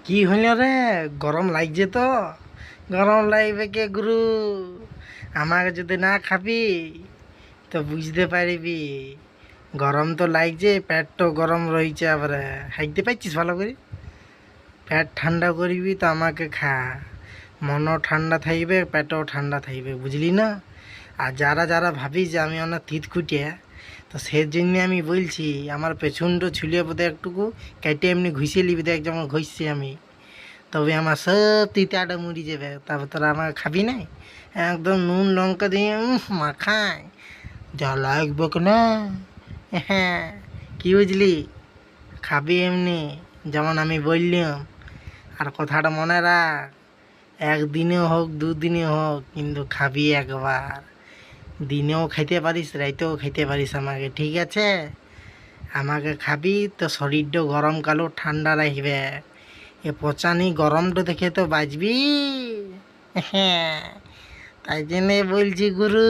কি হইল রে? গরম লাগছে তো। গরম লাগবে কে গুরু? আমাকে যদি না খাবি তো বুঝতে পারবি। গরম তো লাগছে, পেট তো গরম রয়েছে, আবার খাইতে পারছিস ভালো করে? পেট ঠান্ডা করবি তো আমাকে খা। মনও ঠান্ডা থাকবে, পেটও ঠান্ডা থাকবে, বুঝলি না? আর যারা যারা ভাবি যে আমি অনেক তিত কুটিয়া, তো সেই জন্য আমি বলছি আমার পেছনটা ছুলিয়ে বোধহয় একটুকু কেটে এমনি ঘুষিয়ে নিবি, দেখ যেমন ঘষছি আমি। তবে আমার সব তিতাটা মুড়ি যাবে, তারপর তোরা আমাকে খাবি নাই। একদম নুন লঙ্কা দিয়ে মাখায় যা লাগবে না। হ্যাঁ, কি বুঝলি? খাবি এমনি যেমন আমি বললাম। আর কথাটা মনে রাখ, একদিনে হোক দুদিনে হোক কিন্তু খাবি একবার। দিনেও খাইতে পারিস, রাইতেও খাইতে পারিস আমাকে, ঠিক আছে? আমাকে খাবি তো শরীরটা গরমকালেও ঠান্ডা রাখবে। এ পচানি গরমটা দেখে তো বাঁচবি। হ্যাঁ, তাই জন্যে বলছি গুরু।